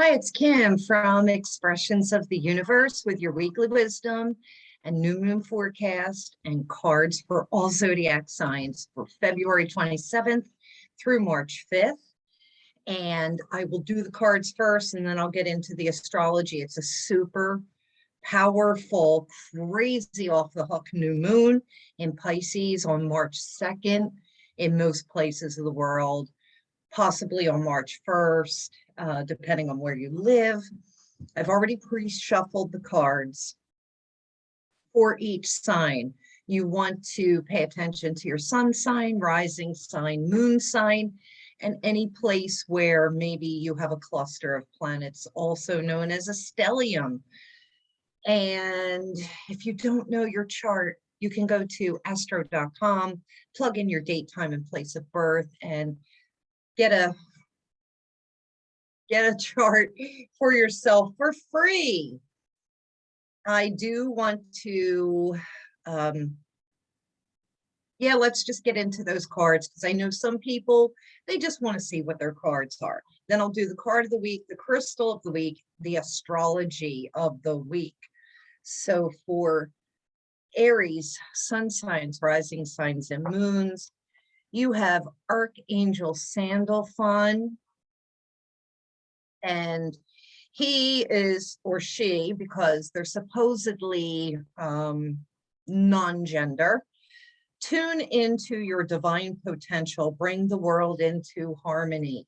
Hi, it's Kim from Expressions of the Universe with your weekly wisdom and new moon forecast and cards for all zodiac signs for February 27th through March 5th. And I will do the cards first and then I'll get into the astrology. It's a super powerful, crazy off the hook new moon in Pisces on March 2nd in most places of the world, possibly on March 1st, depending on where you live. I've already pre-shuffled the cards for each sign. You want to pay attention to your sun sign, rising sign, moon sign, and any place where maybe you have a cluster of planets, also known as a stellium. And if you don't know your chart, you can go to astro.com, plug in your date, time, and place of birth, and get a chart for yourself for free. I do want to, let's just get into those cards because I know some people, they just want to see what their cards are. Then I'll do the card of the week, the crystal of the week, the astrology of the week. So for Aries, sun signs, rising signs, and moons, you have Archangel Sandalphon. And he is, or she, because they're supposedly non-gender. Tune into your divine potential, bring the world into harmony.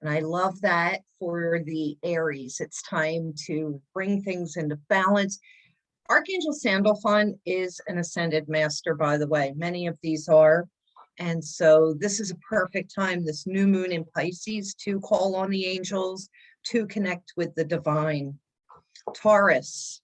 And I love that for the Aries. It's time to bring things into balance. Archangel Sandalphon is an ascended master, by the way. Many of these are. And so this is a perfect time, this new moon in Pisces, to call on the angels, to connect with the divine. Taurus,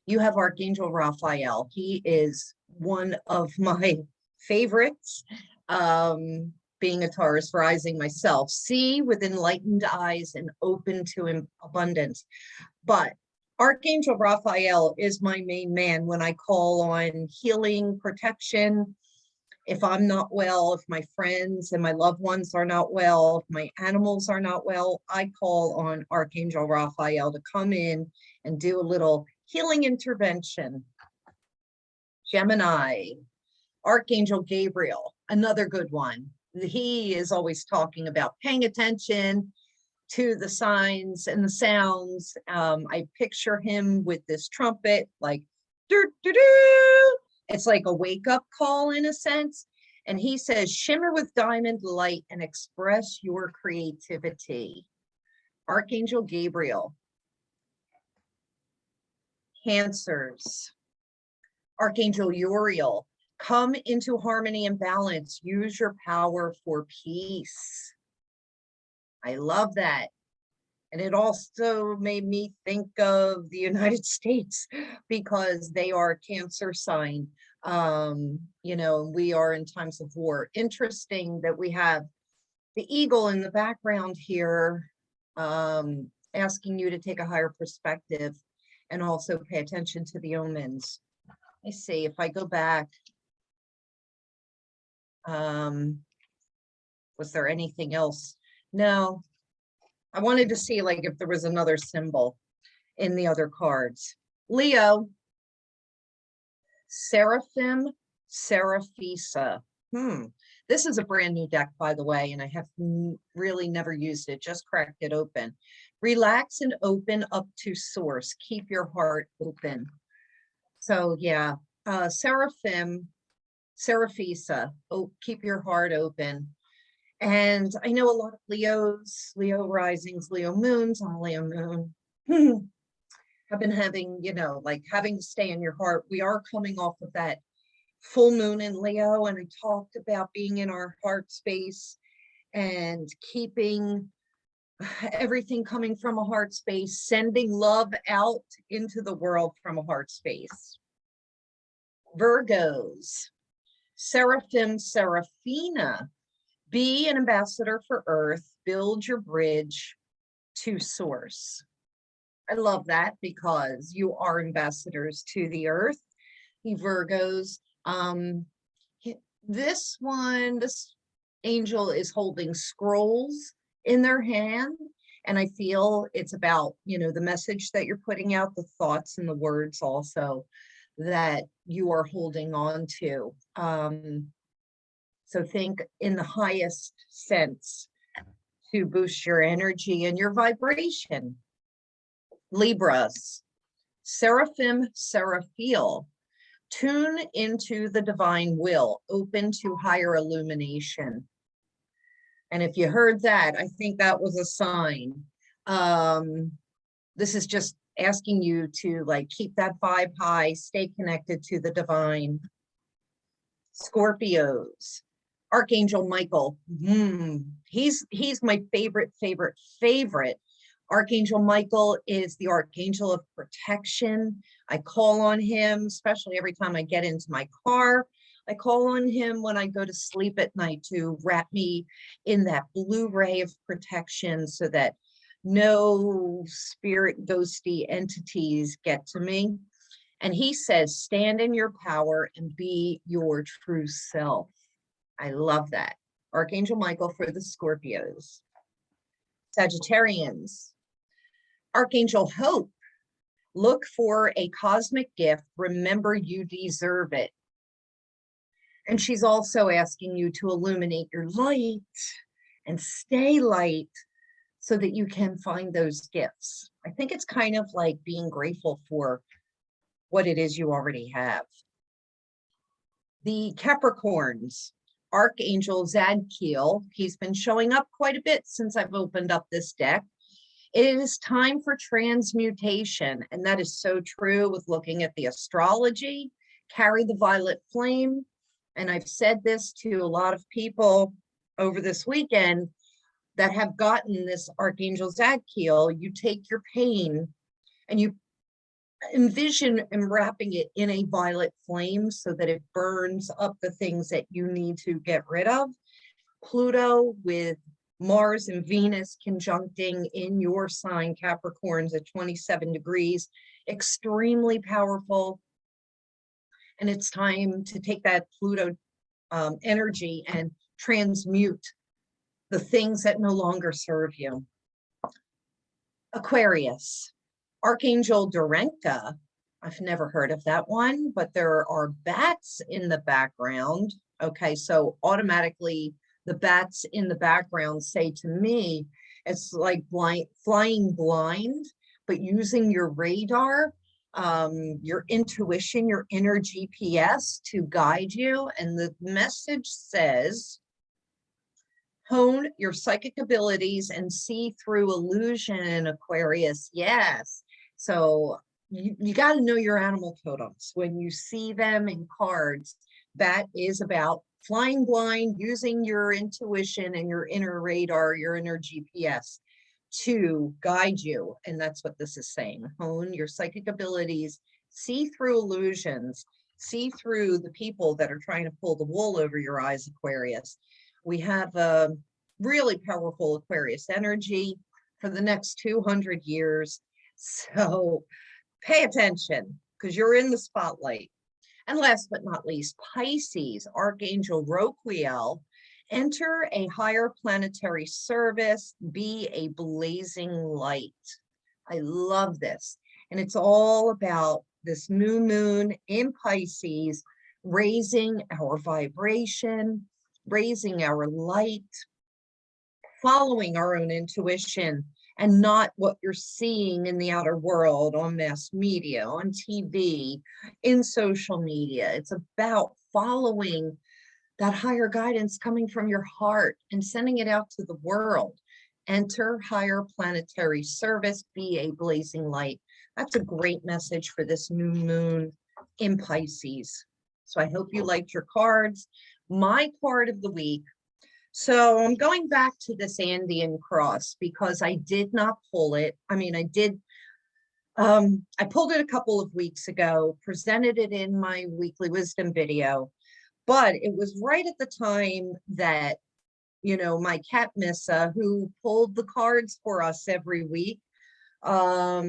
you have Archangel Raphael. He is one of my favorites, being a Taurus rising myself. See with enlightened eyes and open to abundance. But Archangel Raphael is my main man when I call on healing, protection. If I'm not well, if my friends and my loved ones are not well, if my animals are not well, I call on Archangel Raphael to come in and do a little healing intervention. Gemini, Archangel Gabriel, another good one. He is always talking about paying attention to the signs and the sounds. I picture him with this trumpet, like, doo, doo, doo. It's like a wake-up call in a sense. And he says, shimmer with diamond light and express your creativity. Archangel Gabriel. Cancers. Archangel Uriel. Come into harmony and balance. Use your power for peace. I love that. And it also made me think of the United States because they are a Cancer sign. We are in times of war. Interesting that we have the eagle in the background here, asking you to take a higher perspective and also pay attention to the omens. I see if I go back, was there anything else? No. I wanted to see like if there was another symbol in the other cards. Leo, Seraphim, Seraphisa. This is a brand new deck, by the way, and I have really never used it, just cracked it open. Relax and open up to source. Keep your heart open. So yeah, Seraphim, Seraphisa, keep your heart open. And I know a lot of Leos, Leo risings, Leo moons, I'm a Leo moon. I've been having, having to stay in your heart. We are coming off of that full moon in Leo, and I talked about being in our heart space and keeping everything coming from a heart space, sending love out into the world from a heart space. Virgos, Seraphim, Seraphina. Be an ambassador for Earth, build your bridge to source. I love that because you are ambassadors to the Earth. The Virgos, this angel is holding scrolls in their hand, And I feel it's about, you know, the message that you're putting out, the thoughts and the words also that you are holding on to. So think in the highest sense to boost your energy and your vibration. Libras, Seraphim, Seraphiel, tune into the divine will, open to higher illumination. And if you heard that, I think that was a sign. This is just asking you to like keep that vibe high, stay connected to the divine. Scorpios, Archangel Michael. He's my favorite. Archangel Michael is the archangel of protection. I call on him, especially every time I get into my car. I call on him when I go to sleep at night to wrap me in that blue ray of protection so that no spirit ghosty entities get to me. And he says, stand in your power and be your true self. I love that. Archangel Michael for the Scorpios. Sagittarians, Archangel Hope, look for a cosmic gift. Remember, you deserve it. And she's also asking you to illuminate your light and stay light so that you can find those gifts. I think it's kind of like being grateful for what it is you already have. The Capricorns, Archangel Zadkiel, he's been showing up quite a bit since I've opened up this deck. It is time for transmutation, and that is so true with looking at the astrology. Carry the violet flame, and I've said this to a lot of people over this weekend that have gotten this Archangel Zadkiel. You take your pain and you envision wrapping it in a violet flame so that it burns up the things that you need to get rid of. Pluto with Mars and Venus conjuncting in your sign, Capricorns, at 27 degrees, extremely powerful. And it's time to take that Pluto energy and transmute the things that no longer serve you. Aquarius, Archangel Durenka. I've never heard of that one, but there are bats in the background. Okay, so automatically the bats in the background say to me, it's like flying blind, but using your radar, your intuition, your inner GPS to guide you. And the message says, hone your psychic abilities and see through illusion, Aquarius. Yes. So you got to know your animal totems. When you see them in cards, that is about flying blind, using your intuition and your inner radar, your inner GPS to guide you. And that's what this is saying. Hone your psychic abilities, see through illusions, see through the people that are trying to pull the wool over your eyes, Aquarius. We have a really powerful Aquarius energy for the next 200 years. So pay attention because you're in the spotlight. And last but not least, Pisces, Archangel Roquiel, enter a higher planetary service, be a blazing light. I love this. And it's all about this new moon in Pisces, raising our vibration, raising our light, following our own intuition, and not what you're seeing in the outer world on mass media, on TV, in social media. It's about following that higher guidance coming from your heart and sending it out to the world. Enter higher planetary service, be a blazing light. That's a great message for this new moon in Pisces. So I hope you liked your cards. My card of the week. So I'm going back to this Andean cross because I did not pull it. I mean, I pulled it a couple of weeks ago, presented it in my weekly wisdom video, but it was right at the time that, you know, my cat Missa, who pulled the cards for us every week,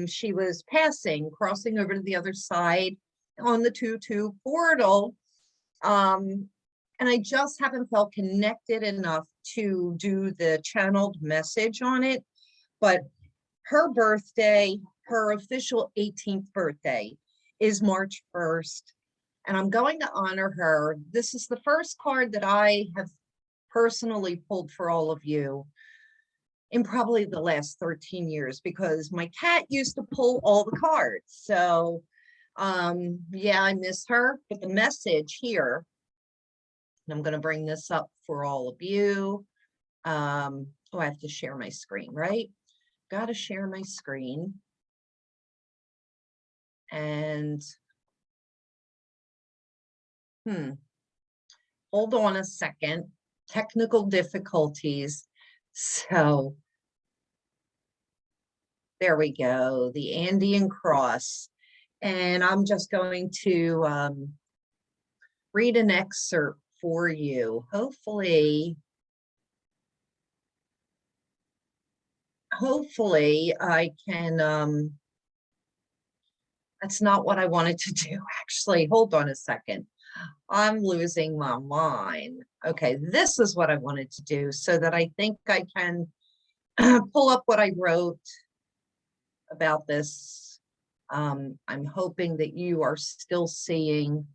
she was crossing over to the other side on the 2-2 portal. And I just haven't felt connected enough to do the channeled message on it. but her birthday, her official 18th birthday is March 1st. And I'm going to honor her. This is the first card that I have personally pulled for all of you in probably the last 13 years, because my cat used to pull all the cards. So yeah, I miss her. But the message here, and I'm going to bring this up for all of you. Oh, I have to share my screen, right? Got to share my screen. And hold on a second. Technical difficulties. So there we go, the Andean cross. And I'm just going to read an excerpt for you. Hopefully I can, that's not what I wanted to do, actually. Hold on a second. I'm losing my mind. Okay, this is what I wanted to do so that I think I can pull up what I wrote about this. I'm hoping that you are still seeing.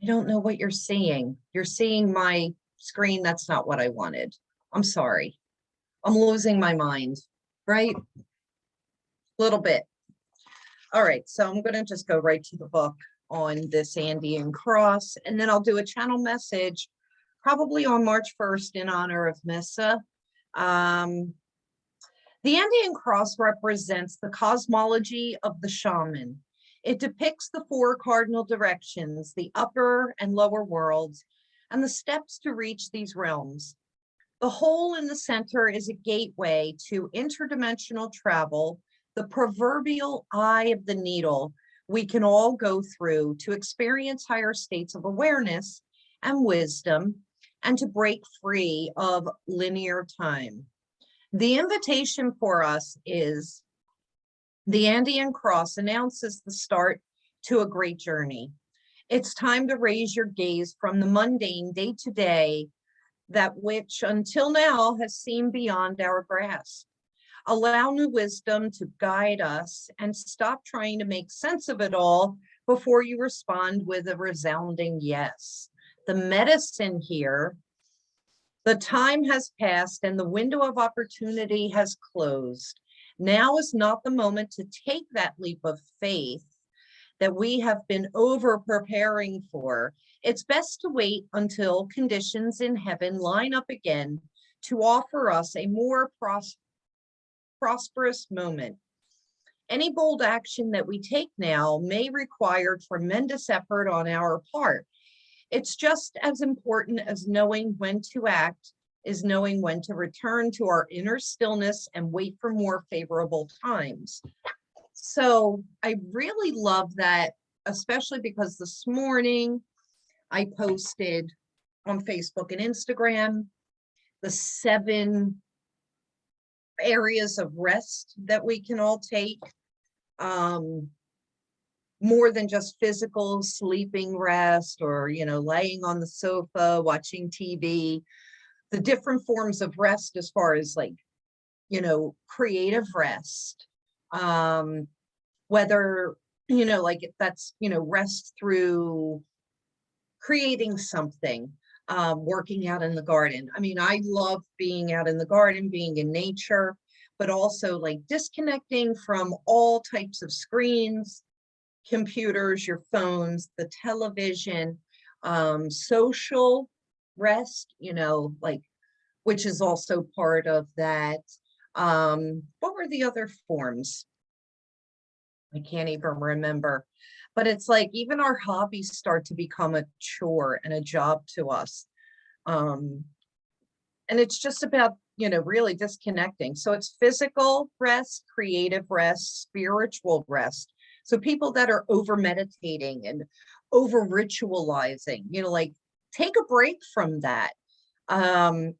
I don't know what you're seeing. You're seeing my screen. That's not what I wanted. I'm sorry. I'm losing my mind, right? A little bit. All right, so I'm going to just go right to the book on this Andean cross, and then I'll do a channel message probably on March 1st in honor of Missa. The Andean cross represents the cosmology of the shaman. It depicts the four cardinal directions, the upper and lower worlds, and the steps to reach these realms. The hole in the center is a gateway to interdimensional travel, the proverbial eye of the needle we can all go through to experience higher states of awareness and wisdom, and to break free of linear time. The invitation for us is the Andean cross announces the start to a great journey. It's time to raise your gaze from the mundane day-to-day, that which until now has seemed beyond our grasp. Allow new wisdom to guide us and stop trying to make sense of it all before you respond with a resounding yes. The medicine here, the time has passed and the window of opportunity has closed. Now is not the moment to take that leap of faith that we have been over preparing for. It's best to wait until conditions in heaven line up again to offer us a more prosperous moment. Any bold action that we take now may require tremendous effort on our part. It's just as important as knowing when to act is knowing when to return to our inner stillness and wait for more favorable times. So I really love that, especially because this morning I posted on Facebook and Instagram the 7 areas of rest that we can all take. More than just physical sleeping rest or, laying on the sofa, watching TV, the different forms of rest as far as creative rest, whether, that's, rest through creating something, working out in the garden. I mean, I love being out in the garden, being in nature, but also disconnecting from all types of screens, computers, your phones, the television, social rest, which is also part of that. What were the other forms? I can't even remember, but it's even our hobbies start to become a chore and a job to us. And it's just about, really disconnecting. So it's physical rest, creative rest, spiritual rest. So people that are over meditating and over ritualizing, take a break from that.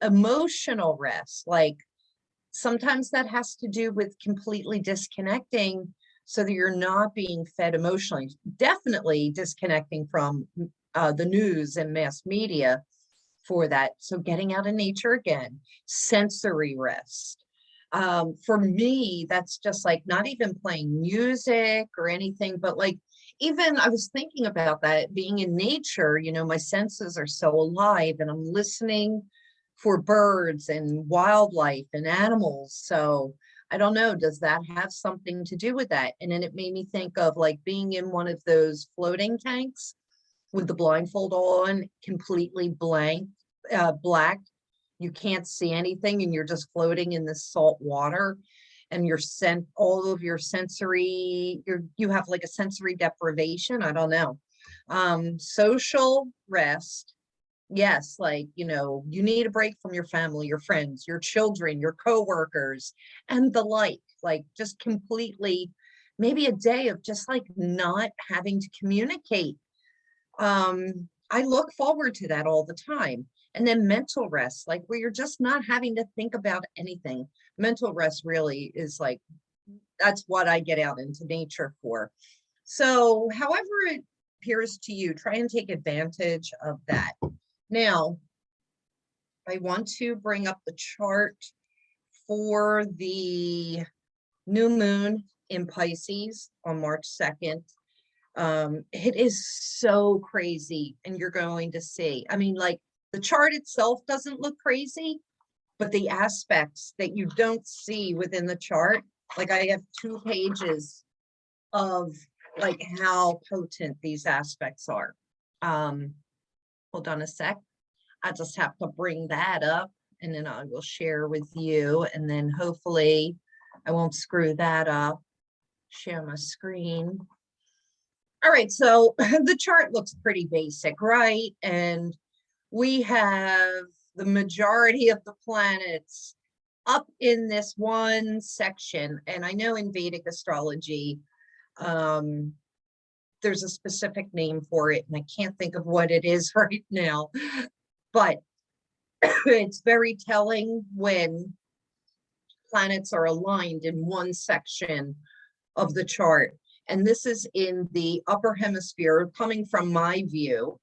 Emotional rest, sometimes that has to do with completely disconnecting so that you're not being fed emotionally. Definitely disconnecting from the news and mass media. for that. So getting out of nature again, sensory rest. For me, that's just like not even playing music or anything, but like even I was thinking about that being in nature, you know, my senses are so alive and I'm listening for birds and wildlife and animals. So I don't know, does that have something to do with that? And then it made me think of like being in one of those floating tanks with the blindfold on, completely black. You can't see anything and you're just floating in this salt water and you're sent all of your sensory, you have like a sensory deprivation. I don't know. Social rest. Yes, like, you know, you need a break from your family, your friends, your children, your coworkers, and the like just completely, maybe a day of just like not having to communicate. I look forward to that all the time. And then mental rest, like where you're just not having to think about anything. Mental rest really is like, that's what I get out into nature for. So however it appears to you, try and take advantage of that. Now, I want to bring up the chart for the new moon in Pisces on March 2nd. It is so crazy, and you're going to see. I mean, like the chart itself doesn't look crazy, but the aspects that you don't see within the chart, like I have 2 pages of like how potent these aspects are. Hold on a sec. I just have to bring that up and then I will share with you, and then hopefully I won't screw that up. Share my screen. All right, so the chart looks pretty basic, right? And we have the majority of the planets up in this one section. And I know in Vedic astrology, there's a specific name for it, and I can't think of what it is right now, but it's very telling when planets are aligned in one section of the chart. And this is in the upper hemisphere, coming from my view,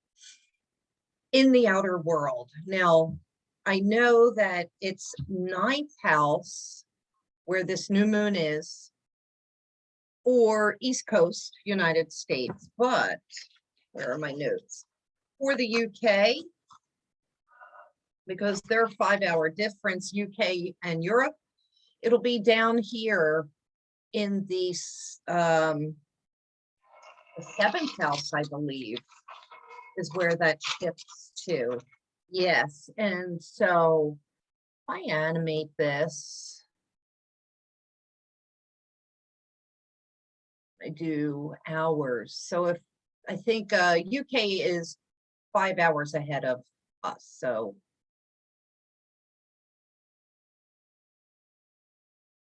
in the outer world. Now, I know that it's 9th house where this new moon is for East Coast United States, but where are my notes? For the UK, because they're a 5-hour difference, UK and Europe, it'll be down here in the 7th house, I believe, is where that shifts to. Yes, and so I animate this. I do hours. So if I think UK is 5 hours ahead of us. So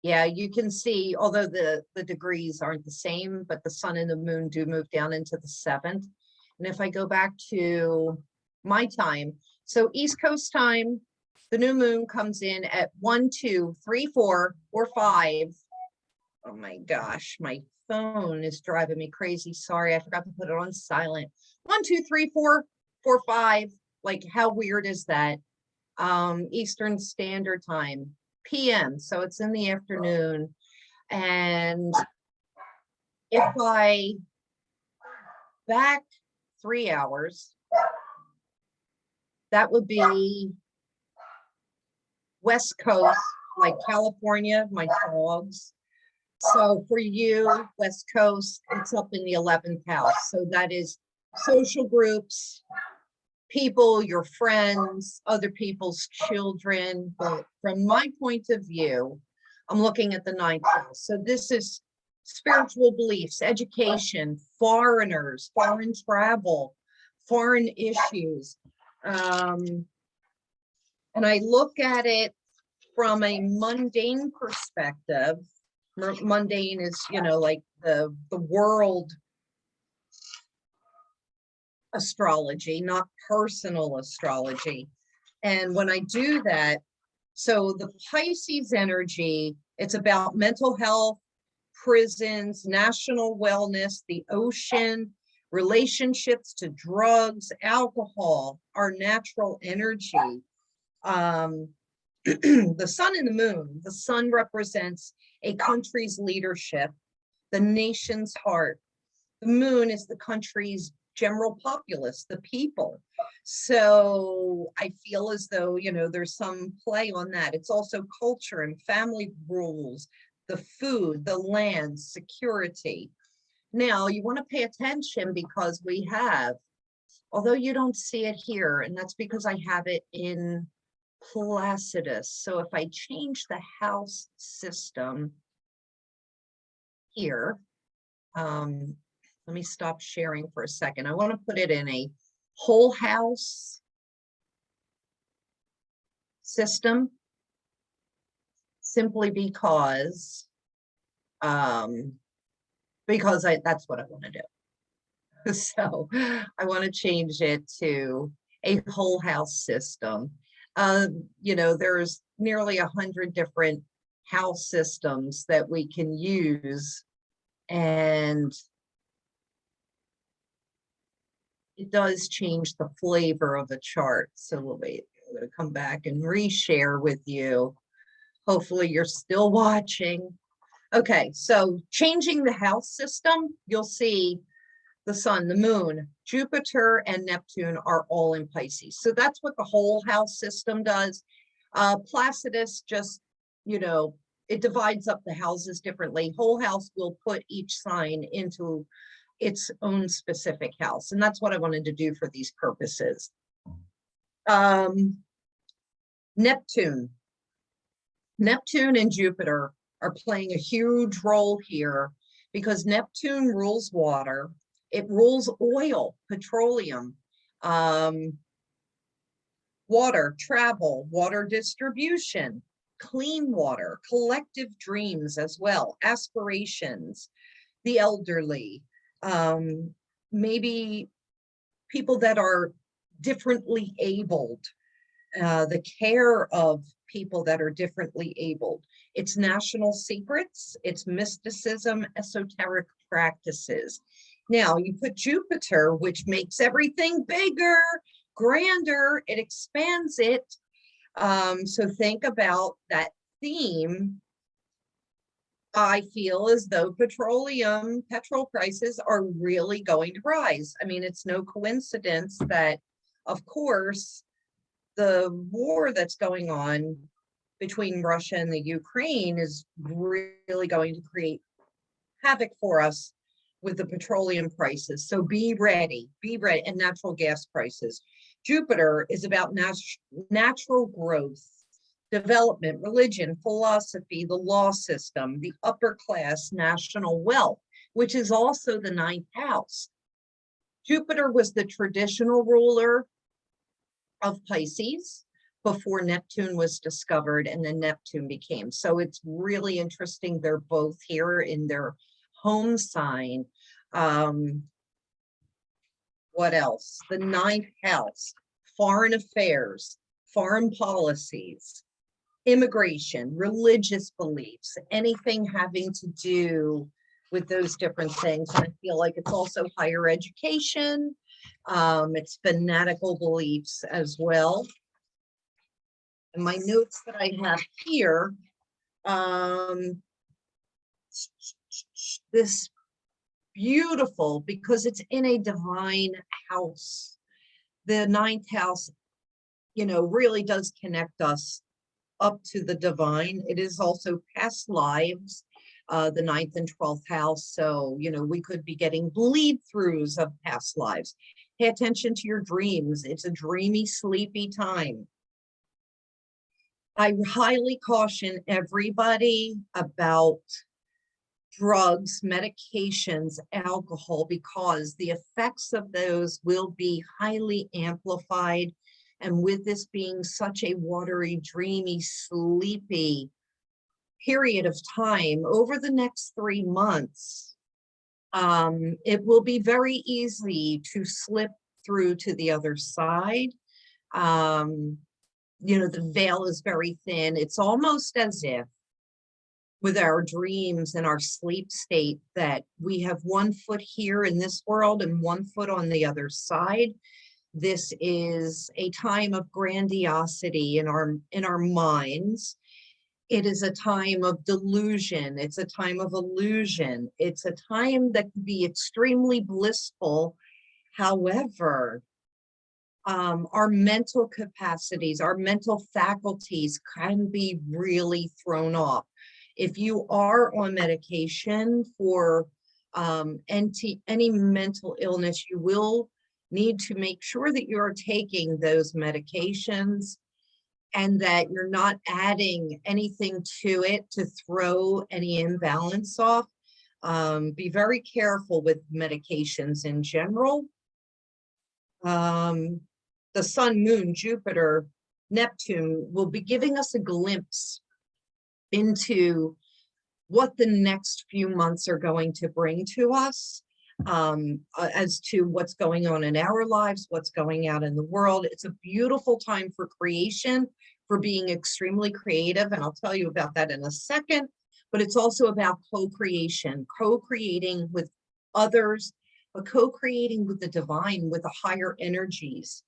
yeah, you can see, although the degrees aren't the same, but the sun and the moon do move down into the 7th. And if I go back to my time, so East Coast time, the new moon comes in at 1, 2, 3, 4, or 5. Oh my gosh, my phone is driving me crazy. Sorry, I forgot to put it on silent. 1, 2, 3, 4, 4, 5. Like, how weird is that? Eastern Standard Time, PM. So it's in the afternoon. And if I back 3 hours, that would be West Coast, like California, my dogs. So for you, West Coast, it's up in the 11th house. So that is social groups, people, your friends, other people's children. But from my point of view, I'm looking at the 9th house. So this is spiritual beliefs, education, foreigners, foreign travel, foreign issues. And I look at it from a mundane perspective. Mundane is, you know, like the world astrology, not personal astrology. And when I do that, so the Pisces energy, it's about mental health, prisons, national wellness, the ocean, relationships to drugs, alcohol, our natural energy. The sun and the moon. The sun represents a country's leadership, the nation's heart. The moon is the country's general populace, the people. So I feel as though, you know, there's some play on that. It's also culture and family rules, the food, the land, security. Now, you want to pay attention because we have, although you don't see it here, and that's because I have it in Placidus. So if I change the house system here, let me stop sharing for a second. I want to put it in a whole house system simply because that's what I want to do. So I want to change it to a whole house system. You know, there's nearly 100 different house systems that we can use, and it does change the flavor of the chart. So we'll wait. I'm going to come back and reshare with you. Hopefully you're still watching. Okay, so changing the house system, you'll see the sun, the moon, Jupiter, and Neptune are all in Pisces. So that's what the whole house system does. Placidus just, you know, it divides up the houses differently. Whole house will put each sign into its own specific house. And that's what I wanted to do for these purposes. Neptune and Jupiter are playing a huge role here because Neptune rules water. It rules oil, petroleum, water, travel, water distribution, clean water, collective dreams as well, aspirations, the elderly, maybe people that are differently abled, the care of people that are differently abled. It's national secrets, it's mysticism, esoteric practices. Now you put Jupiter, which makes everything bigger, grander, it expands it. So think about that theme. I feel as though petrol prices are really going to rise. I mean, it's no coincidence that, of course, the war that's going on between Russia and the Ukraine is really going to create havoc for us with the petroleum prices. So be ready, and natural gas prices. Jupiter is about natural growth, development, religion, philosophy, the law system, the upper class, national wealth, which is also the ninth house. Jupiter was the traditional ruler of Pisces before Neptune was discovered, and then Neptune became. So it's really interesting. They're both here in their home sign. What else? The ninth house, foreign affairs, foreign policies, immigration, religious beliefs, anything having to do with those different things. And I feel like it's also higher education. It's fanatical beliefs as well. And my notes that I have here, this beautiful, because it's in a divine house. The ninth house, you know, really does connect us up to the divine. It is also past lives, the ninth and 12th house. So, you know, we could be getting bleed throughs of past lives. Pay attention to your dreams. It's a dreamy, sleepy time. I highly caution everybody about drugs, medications, alcohol, because the effects of those will be highly amplified. And with this being such a watery, dreamy, sleepy period of time over the next 3 months, it will be very easy to slip through to the other side. You know, the veil is very thin. It's almost as if with our dreams and our sleep state, that we have one foot here in this world and one foot on the other side. This is a time of grandiosity in our minds. It is a time of delusion. It's a time of illusion. It's a time that can be extremely blissful. However, our mental capacities, our mental faculties can be really thrown off. If you are on medication for any mental illness, you will need to make sure that you're taking those medications and that you're not adding anything to it to throw any imbalance off. Be very careful with medications in general. The sun, moon, Jupiter, Neptune will be giving us a glimpse into what the next few months are going to bring to us, as to what's going on in our lives, what's going out in the world. It's a beautiful time for creation, for being extremely creative, and I'll tell you about that in a second. But it's also about co-creation, co-creating with others, but co-creating with the divine, with the higher energies.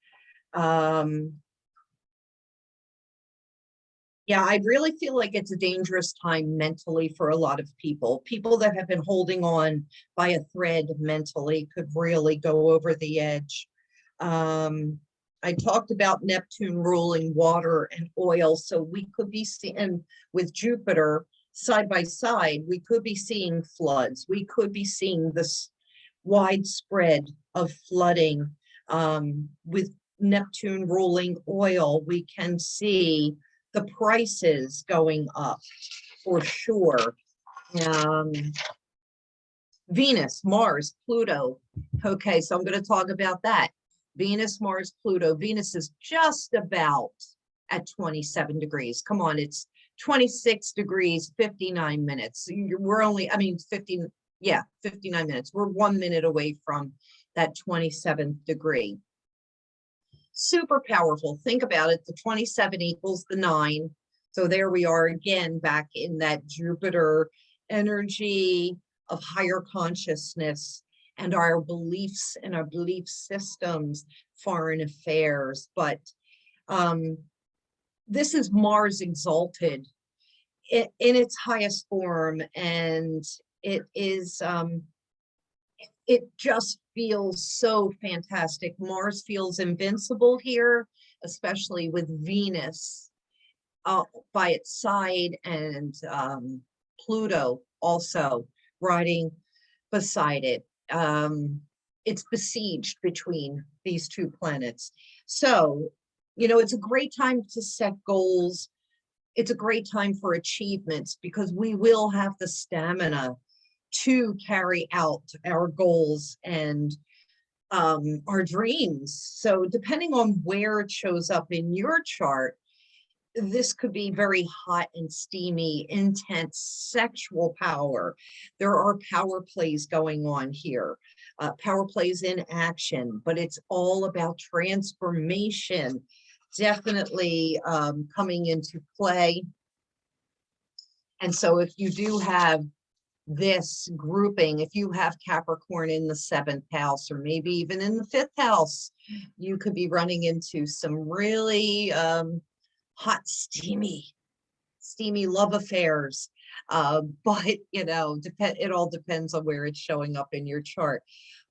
Yeah, I really feel like it's a dangerous time mentally for a lot of people. People that have been holding on by a thread mentally could really go over the edge. I talked about Neptune ruling water and oil, so we could be seeing with Jupiter side by side, we could be seeing floods. We could be seeing this widespread of flooding. With Neptune ruling oil, we can see the prices going up for sure. Venus, Mars, Pluto. Okay, so I'm going to talk about that. Venus, Mars, Pluto. Venus is just about at 27 degrees. Come on, it's 26 degrees, 59 minutes. We're only, 59 minutes. We're 1 minute away from that 27th degree. Super powerful. Think about it. The 27 equals the 9. So there we are again, back in that Jupiter energy of higher consciousness and our beliefs and our belief systems, foreign affairs. But this is Mars exalted in its highest form. And it is, it just feels so fantastic. Mars feels invincible here, especially with Venus by its side, and Pluto also riding beside it. It's besieged between these two planets. So, it's a great time to set goals. It's a great time for achievements, because we will have the stamina to carry out our goals and our dreams. So depending on where it shows up in your chart, this could be very hot and steamy, intense sexual power. There are power plays going on here, power plays in action, but it's all about transformation, definitely coming into play. And so if you do have this grouping, if you have Capricorn in the 7th house, or maybe even in the 5th house, you could be running into some really hot, steamy love affairs. But it all depends on where it's showing up in your chart.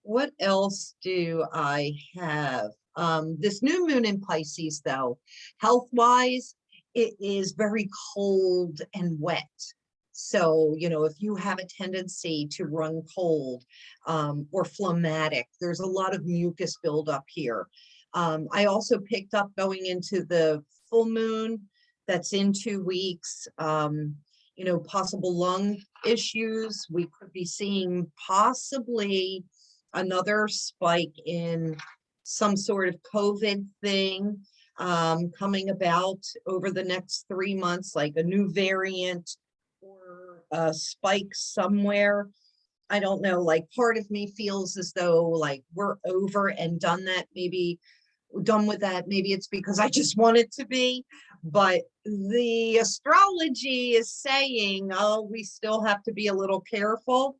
What else do I have? This new moon in Pisces, though, health-wise, it is very cold and wet. So, if you have a tendency to run cold or phlegmatic, there's a lot of mucus buildup here. I also picked up going into the full moon that's in 2 weeks, possible lung issues. We could be seeing possibly another spike in some sort of COVID thing coming about over the next 3 months, like a new variant or a spike somewhere. I don't know, like part of me feels as though like we're over and done that. Maybe done with that. Maybe it's because I just want it to be, but the astrology is saying, oh, we still have to be a little careful.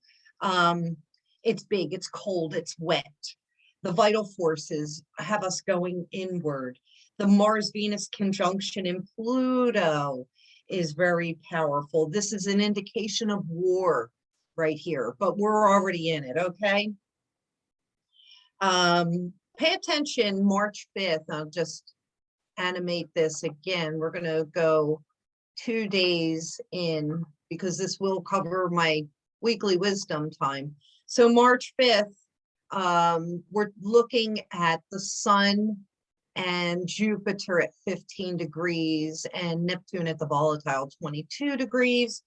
It's big, it's cold, it's wet. The vital forces have us going inward. The Mars-Venus conjunction in Pluto is very powerful. This is an indication of war right here, but we're already in it, okay? Pay attention, March 5th. I'll just animate this again. We're going to go 2 days in because this will cover my weekly wisdom time. So March 5th, we're looking at the sun and Jupiter at 15 degrees and Neptune at the volatile 22 degrees.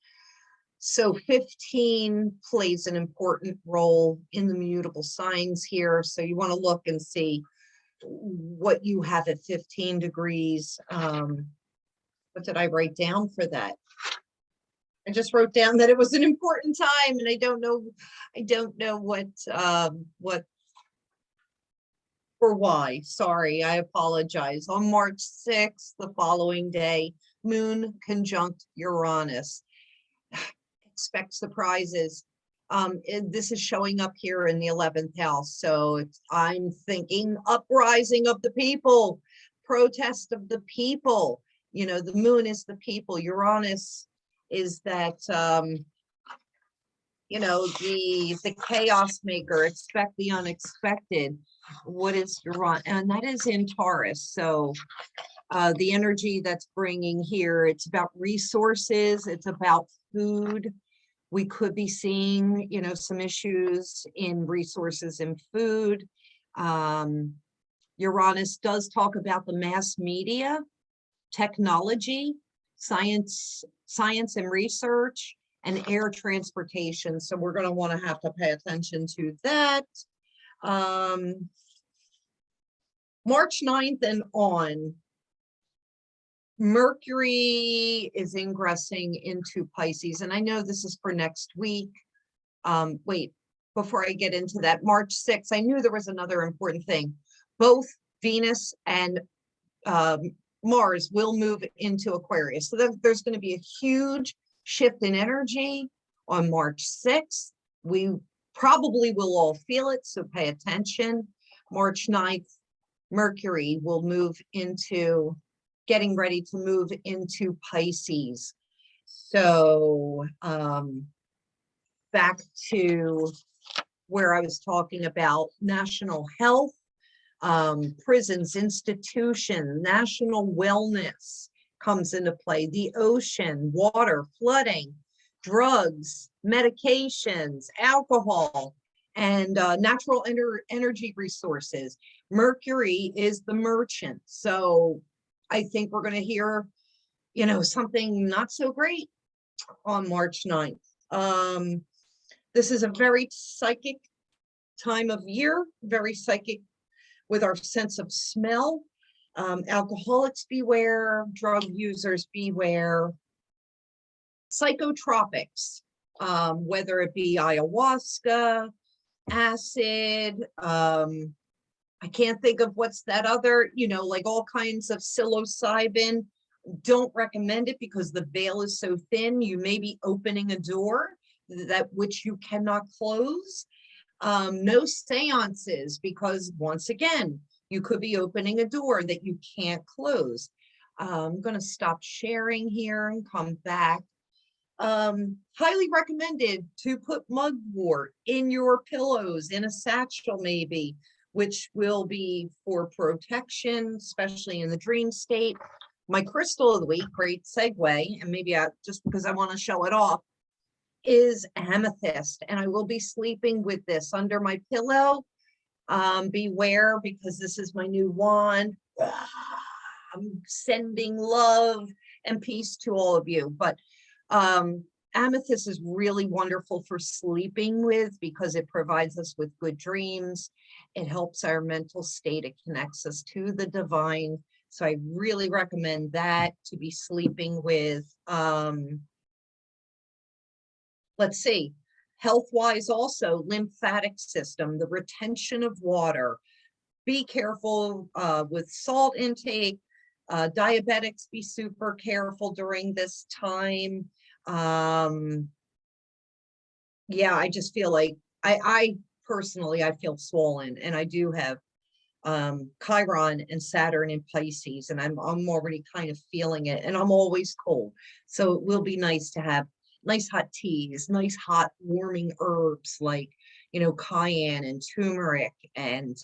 So 15 plays an important role in the mutable signs here. So you want to look and see what you have at 15 degrees. What did I write down for that? I just wrote down that it was an important time, and I don't know what or why. Sorry, I apologize. On March 6th, the following day, Moon conjunct Uranus. Expect surprises. This is showing up here in the 11th house. So I'm thinking uprising of the people, protest of the people. You know, the moon is the people. Uranus is that, you know, the chaos maker. Expect the unexpected. What is Uranus? And that is in Taurus. So the energy that's bringing here, it's about resources. It's about food. We could be seeing, you know, some issues in resources and food. Uranus does talk about the mass media, technology, science and research, and air transportation. So we're going to want to have to pay attention to that. March 9th and on, Mercury is ingressing into Pisces, and I know this is for next week. Wait, before I get into that, March 6th, I knew there was another important thing. Both Venus and Mars will move into Aquarius. So there's going to be a huge shift in energy on March 6th. We probably will all feel it, so pay attention. March 9th, Mercury will move into getting ready to move into Pisces. So back to where I was talking about national health, prisons, institutions, national wellness comes into play. The ocean, water, flooding, drugs, medications, alcohol, and natural energy resources. Mercury is the merchant. So I think we're going to hear, you know, something not so great on March 9th. This is a very psychic time of year, very psychic with our sense of smell. Alcoholics beware, drug users beware. Psychotropics, whether it be ayahuasca, acid, I can't think of what's that other, you know, like all kinds of psilocybin. Don't recommend it because the veil is so thin. You may be opening a door that which you cannot close. No seances, because once again, you could be opening a door that you can't close. I'm going to stop sharing here and come back. Highly recommended to put mugwort in your pillows, in a satchel maybe, which will be for protection, especially in the dream state. My crystal of the week, great segue, and maybe just because I want to show it off, is amethyst. And I will be sleeping with this under my pillow. Beware, because this is my new wand. I'm sending love and peace to all of you. But amethyst is really wonderful for sleeping with because it provides us with good dreams. It helps our mental state. It connects us to the divine. So I really recommend that to be sleeping with. Let's see, health-wise also, lymphatic system, the retention of water. be careful with salt intake. Diabetics, be super careful during this time. Yeah, I just feel like I personally, I feel swollen, and I do have Chiron and Saturn in Pisces, and I'm already kind of feeling it, and I'm always cold. So it will be nice to have nice hot teas, nice hot warming herbs like, you know, cayenne and turmeric and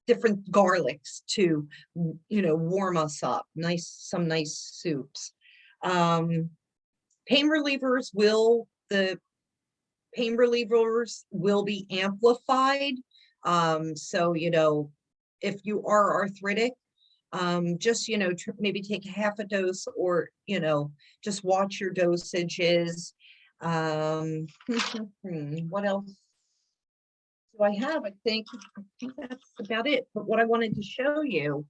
different garlics to, you know, warm us up. Some nice soups. Pain relievers the pain relievers will be amplified. So, you know, if you are arthritic, just, you know, maybe take half a dose, or, you know, just watch your dosages. What else do I have? I think that's about it. But what I wanted to show you,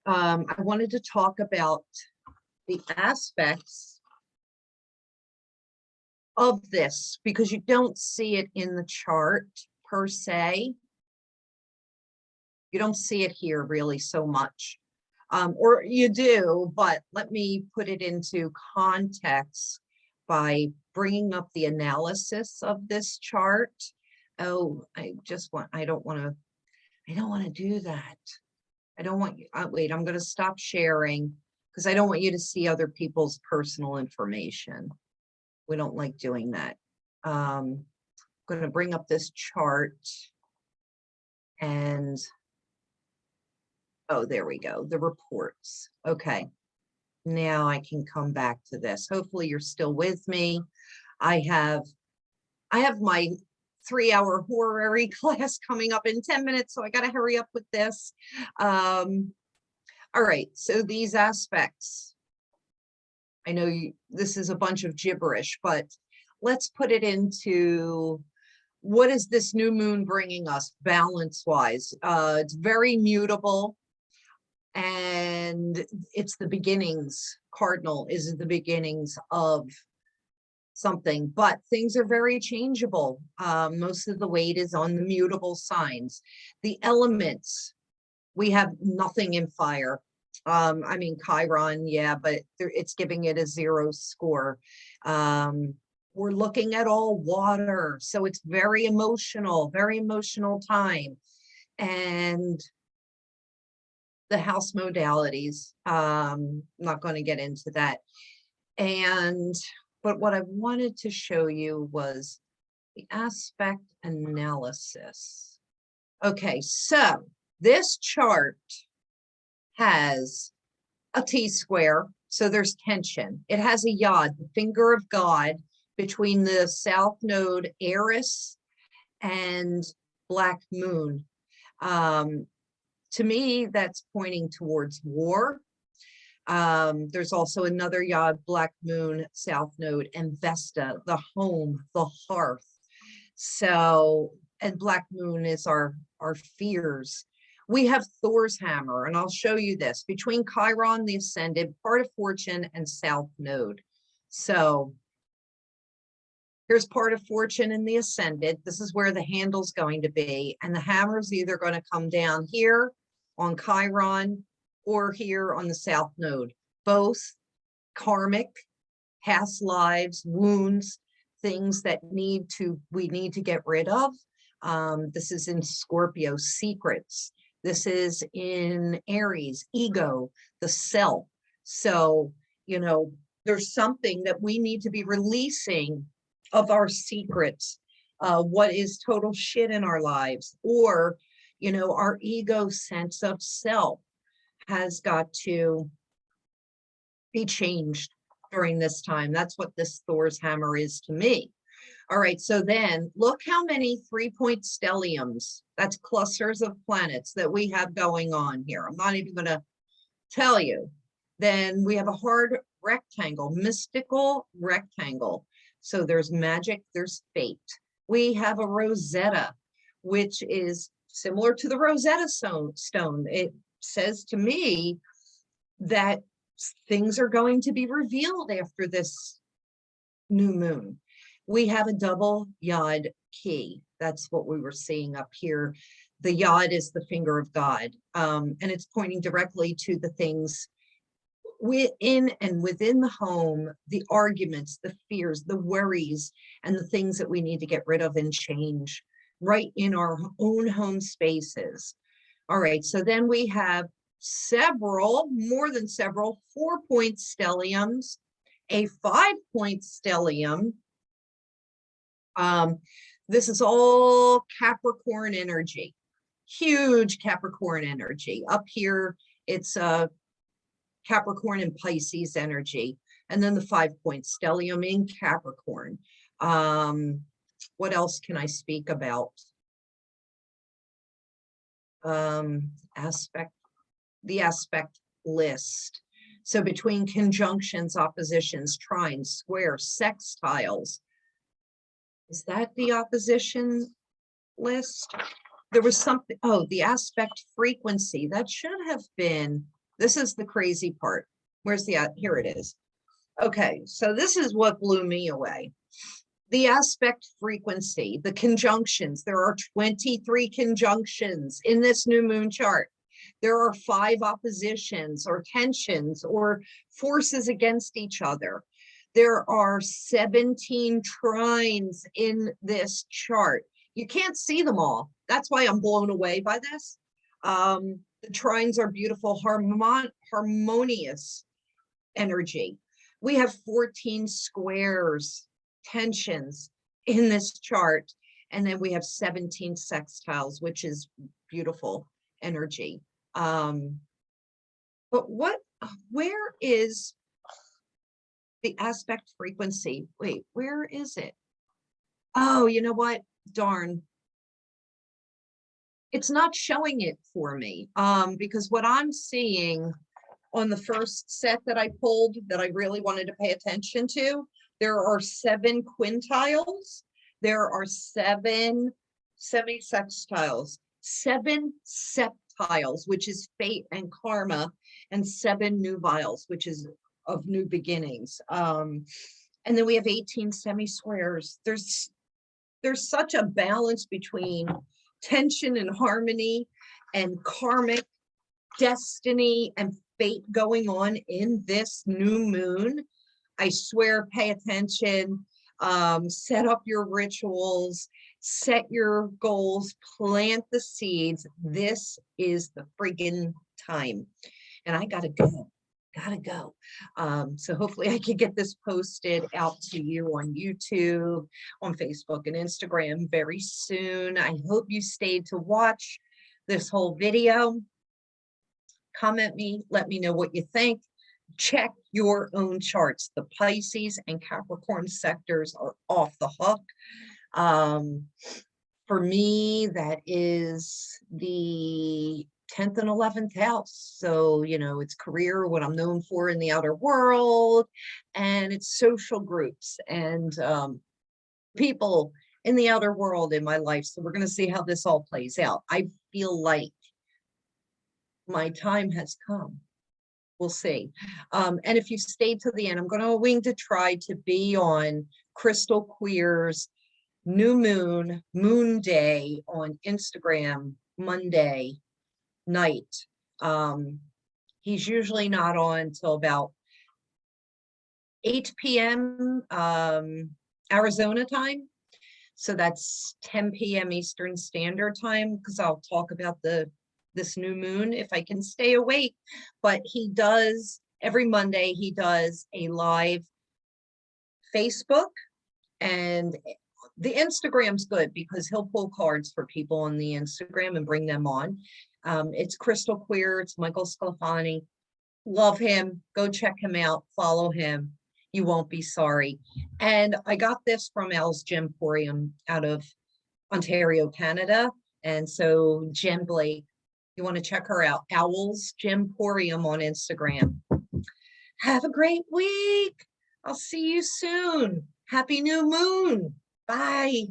I wanted to talk about the aspects of this, because you don't see it in the chart per se. You don't see it here really so much, or you do, but let me put it into context by bringing up the analysis of this chart. Oh, I don't want to do that. I don't want you, wait, I'm going to stop sharing because I don't want you to see other people's personal information. We don't like doing that. I'm going to bring up this chart and, oh, there we go, the reports. Okay, now I can come back to this. Hopefully you're still with me. I have my 3-hour horary class coming up in 10 minutes, so I got to hurry up with this. All right, so these aspects, I know this is a bunch of gibberish, but let's put it into, what is this new moon bringing us balance-wise? It's very mutable, and it's the beginnings. Cardinal is the beginnings of something, but things are very changeable. Most of the weight is on the mutable signs. The elements, we have nothing in fire. I mean, Chiron, yeah, but it's giving it a 0 score. We're looking at all water, so it's very emotional time. And the house modalities, I'm not going to get into that. But what I wanted to show you was the aspect analysis. Okay, so this chart has a T-square, so there's tension. It has a yod, the finger of God, between the south node Aries and Black Moon. To me, that's pointing towards war. There's also another yod, Black Moon, South Node, and Vesta, the home, the hearth. So, and Black Moon is our fears. We have Thor's hammer, and I'll show you this, between Chiron, the ascended, part of fortune, and South Node. So here's part of fortune in the ascended. This is where the handle's going to be, and the hammer's either going to come down here on Chiron or here on the South Node. Both karmic, past lives, wounds, things that we need to get rid of. This is in Scorpio, secrets. This is in Aries, ego, the self. So, you know, there's something that we need to be releasing of our secrets, what is total shit in our lives, or, you know, our ego sense of self has got to be changed during this time. That's what this Thor's hammer is to me. All right, so then look how many 3-point stelliums, that's clusters of planets, that we have going on here. I'm not even going to tell you. Then we have a hard rectangle, mystical rectangle. So there's magic, there's fate. We have a Rosetta, which is similar to the Rosetta Stone. It says to me that things are going to be revealed after this new moon. We have a double yod key. That's what we were seeing up here. The yod is the finger of God, and it's pointing directly to the things within the home, the arguments, the fears, the worries, and the things that we need to get rid of and change right in our own home spaces. All right, so then we have more than several 4-point stelliums, a 5-point stellium. This is all Capricorn energy, huge Capricorn energy. Up here, it's Capricorn and Pisces energy, and then the 5-point stellium in Capricorn. What else can I speak about? The aspect list. So between conjunctions, oppositions, trines, squares, sextiles. Is that the opposition list? There was something, oh, the aspect frequency. That should have been, this is the crazy part. Where's here it is. Okay, so this is what blew me away. The aspect frequency, the conjunctions. There are 23 conjunctions in this new moon chart. There are 5 oppositions or tensions or forces against each other. There are 17 trines in this chart. You can't see them all. That's why I'm blown away by this. The trines are beautiful, harmonious energy. We have 14 squares, tensions in this chart. And then we have 17 sextiles, which is beautiful energy. But where is the aspect frequency? Wait, where is it? Oh, you know what? Darn. It's not showing it for me, because what I'm seeing on the first set that I pulled that I really wanted to pay attention to, there are 7 quintiles, there are 7 semi-sextiles, 7 septiles, which is fate and karma, and 7 nubiles, which is of new beginnings. And then we have 18 semi-squares. There's such a balance between tension and harmony and karmic destiny and fate going on in this new moon. I swear, pay attention, set up your rituals, set your goals, plant the seeds. This is the friggin' time. And I gotta go. So hopefully I can get this posted out to you on YouTube, on Facebook and Instagram very soon. I hope you stayed to watch this whole video. Comment me, let me know what you think. Check your own charts. The Pisces and Capricorn sectors are off the hook. For me, that is the 10th and 11th house. So, you know, it's career, what I'm known for in the outer world, and it's social groups and people in the outer world in my life. So we're going to see how this all plays out. I feel like my time has come. We'll see. And if you stayed to the end, I'm going to try to be on Crystal Queer's new moon day on Instagram Monday night. He's usually not on till about 8 p.m. Arizona time. So that's 10 p.m. Eastern Standard Time, because I'll talk about this new moon if I can stay awake. But he does, every Monday, he does a live Facebook, and the Instagram's good because he'll pull cards for people on the Instagram and bring them on. It's Crystal Queer. It's Michael Sclafani. Love him. Go check him out. Follow him. You won't be sorry. And I got this from Al's Gemporium out of Ontario, Canada. And so Jen Blake, you want to check her out. Owl's Gemporium on Instagram. Have a great week. I'll see you soon. Happy new moon. Bye.